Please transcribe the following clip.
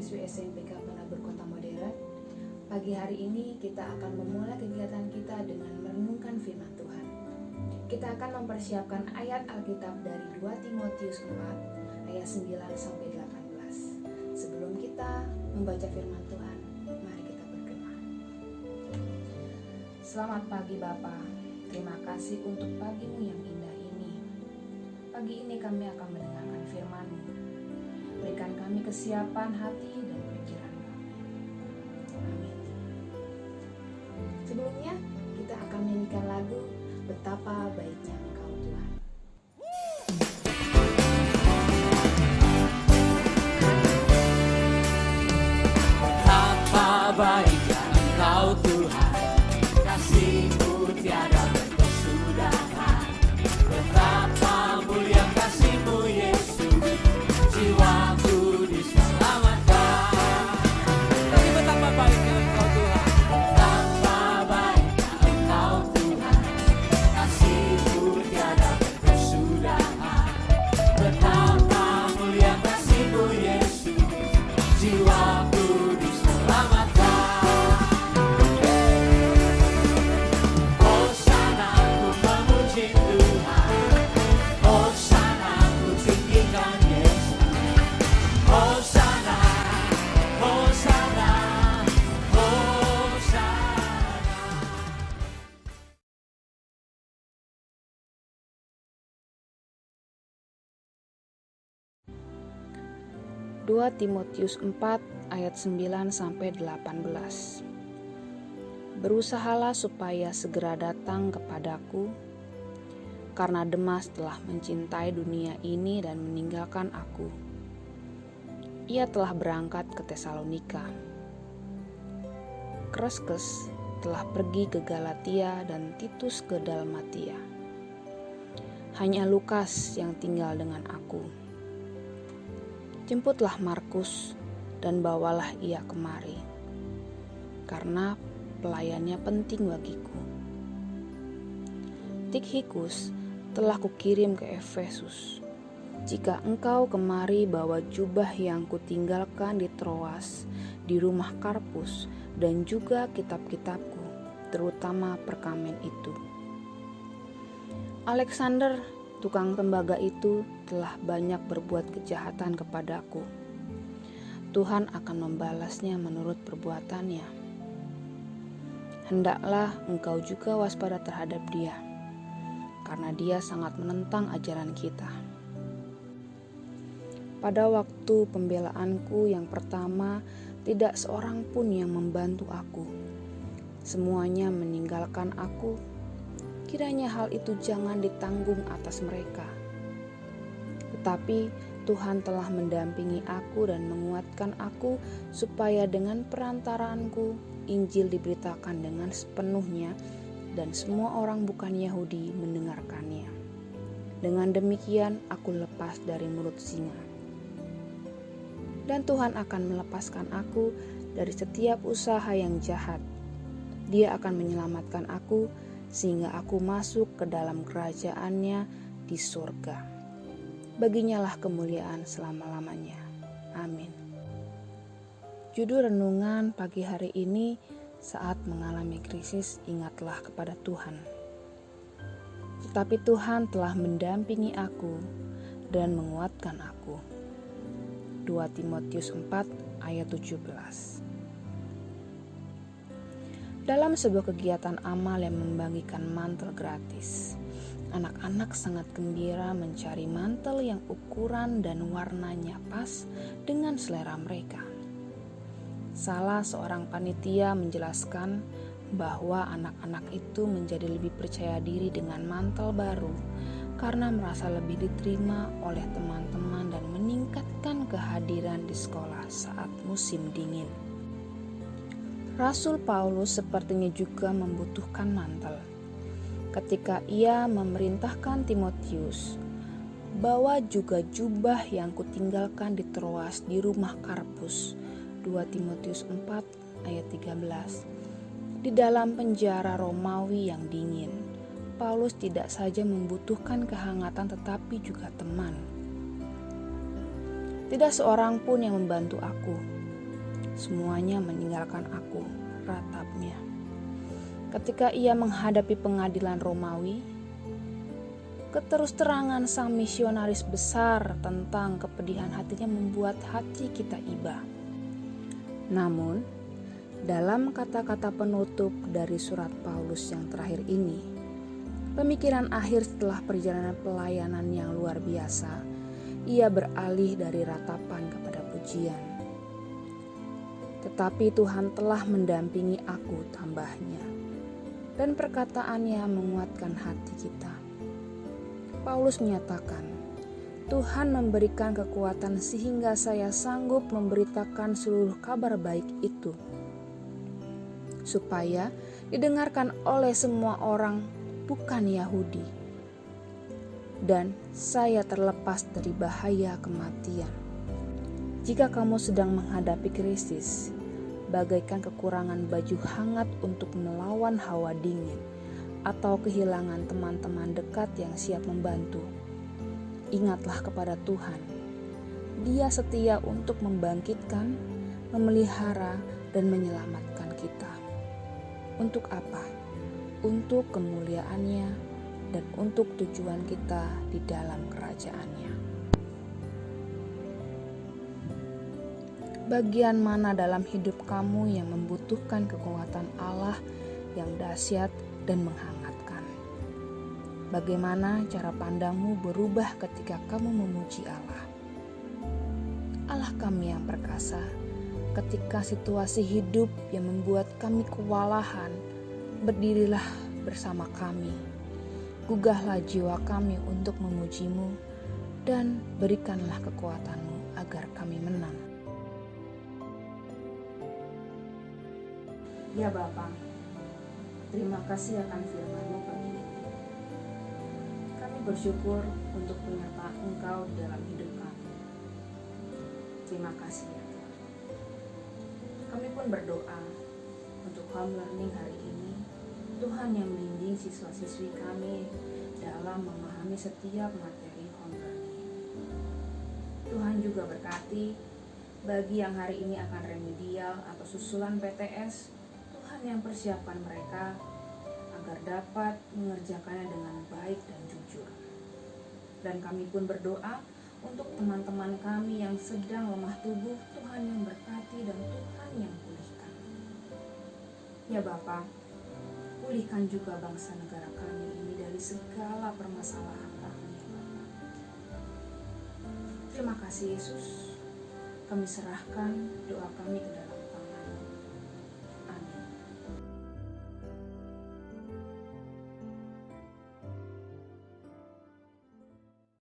siswi SMPK Penabur Kota Modern. Pagi hari ini kita akan memulai kegiatan kita dengan merenungkan firman Tuhan. Kita akan mempersiapkan ayat Alkitab dari 2 Timotius 4 ayat 9 sampai 18. Sebelum kita membaca firman Tuhan, mari kita berdoa. Selamat pagi Bapa, terima kasih untuk pagi-Mu yang indah ini. Pagi ini kami akan mendengarkan firman-Mu. Berikan kami kesiapan hati dan pikiran kami. Amin. Sebelumnya, kita akan menyanyikan lagu Betapa Baiknya Engkau Tuhan. Betapa baiknya Engkau Tuhan, kasih-Mu tiada berkesudahan. Betapa mulia kasih-Mu Yesus, jiwaku diselamatkan. Tapi betapa baiknya Engkau Tuhan, betapa baiknya Engkau Tuhan, kasih-Mu tiada berkesudahan. Betapa mulia kasih-Mu Yesus, jiwaku diselamatkan. Hosana ku memuji Tuhan, Hosana ku tinggikan Yesus. Hosana, Hosana, Hosana. 2 Timotius 4 ayat 9 sampai 18. Berusahalah supaya segera datang kepadaku, karena Demas telah mencintai dunia ini dan meninggalkan aku. Ia telah berangkat ke Tesalonika. Kreskes telah pergi ke Galatia dan Titus ke Dalmatia. Hanya Lukas yang tinggal dengan aku. Jemputlah Markus dan bawalah ia kemari, karena pelayannya penting bagiku. Tikhikus telah kukirim ke Efesus. Jika engkau kemari bawa jubah yang kutinggalkan di Troas, di rumah Karpus, dan juga kitab-kitabku, terutama perkamen itu. Alexander, tukang tembaga itu, telah banyak berbuat kejahatan kepadaku. Tuhan akan membalasnya menurut perbuatannya. Hendaklah engkau juga waspada terhadap dia, karena dia sangat menentang ajaran kita. Pada waktu pembelaanku yang pertama, tidak seorang pun yang membantu aku. Semuanya meninggalkan aku. Kiranya hal itu jangan ditanggung atas mereka. Tetapi Tuhan telah mendampingi aku dan menguatkan aku supaya dengan perantaraanku Injil diberitakan dengan sepenuhnya dan semua orang bukan Yahudi mendengarkannya. Dengan demikian aku lepas dari mulut singa. Dan Tuhan akan melepaskan aku dari setiap usaha yang jahat. Dia akan menyelamatkan aku sehingga aku masuk ke dalam kerajaan-Nya di surga. Baginyalah kemuliaan selama-lamanya. Amin. Judul renungan pagi hari ini, saat mengalami krisis, ingatlah kepada Tuhan. Tetapi Tuhan telah mendampingi aku dan menguatkan aku. 2 Timotius 4 ayat 17. Dalam sebuah kegiatan amal yang membagikan mantel gratis, anak-anak sangat gembira mencari mantel yang ukuran dan warnanya pas dengan selera mereka. Salah seorang panitia menjelaskan bahwa anak-anak itu menjadi lebih percaya diri dengan mantel baru karena merasa lebih diterima oleh teman-teman dan meningkatkan kehadiran di sekolah saat musim dingin. Rasul Paulus sepertinya juga membutuhkan mantel. Ketika ia memerintahkan Timotius, bawa juga jubah yang kutinggalkan di Troas di rumah Karpus, 2 Timotius 4 ayat 13. Di dalam penjara Romawi yang dingin, Paulus tidak saja membutuhkan kehangatan tetapi juga teman. Tidak seorang pun yang membantu aku. semuanya meninggalkan aku, ratapnya. Ketika ia menghadapi pengadilan Romawi, keterus-terangan sang misionaris besar tentang kepedihan hatinya membuat hati kita iba. Namun, dalam kata-kata penutup dari surat Paulus yang terakhir ini, pemikiran akhir setelah perjalanan pelayanan yang luar biasa, ia beralih dari ratapan kepada pujian. Tetapi Tuhan telah mendampingi aku, tambahnya, dan perkataannya menguatkan hati kita. Paulus menyatakan, Tuhan memberikan kekuatan sehingga saya sanggup memberitakan seluruh kabar baik itu, supaya didengarkan oleh semua orang bukan Yahudi, dan saya terlepas dari bahaya kematian. Jika kamu sedang menghadapi krisis, bagaikan kekurangan baju hangat untuk melawan hawa dingin, atau kehilangan teman-teman dekat yang siap membantu, ingatlah kepada Tuhan. Dia setia untuk membangkitkan, memelihara, dan menyelamatkan kita. Untuk apa? Untuk kemuliaan-Nya dan untuk tujuan kita di dalam kerajaan-Nya. Bagian mana dalam hidup kamu yang membutuhkan kekuatan Allah yang dahsyat dan menghangatkan? Bagaimana cara pandangmu berubah ketika kamu memuji Allah? Allah kami yang perkasa, ketika situasi hidup yang membuat kami kewalahan, berdirilah bersama kami. Gugahlah jiwa kami untuk memuji-Mu dan berikanlah kekuatan-Mu agar kami menang. Ya Bapa, terima kasih akan firman-Mu pagi ini. Kami bersyukur untuk penyertaan Engkau dalam hidup kami. Terima kasih ya Tuhan. Kami pun berdoa untuk home learning hari ini. Tuhan yang membimbing siswa-siswi kami dalam memahami setiap materi home learning. Tuhan juga berkati bagi yang hari ini akan remedial atau susulan PTS. Tuhan yang persiapan mereka agar dapat mengerjakannya dengan baik dan jujur. Dan kami pun berdoa untuk teman-teman kami yang sedang lemah tubuh, Tuhan yang berkati dan Tuhan yang pulihkan. Ya Bapa, pulihkan juga bangsa negara kami ini dari segala permasalahan kami, ya Bapa. Terima kasih Yesus. Kami serahkan doa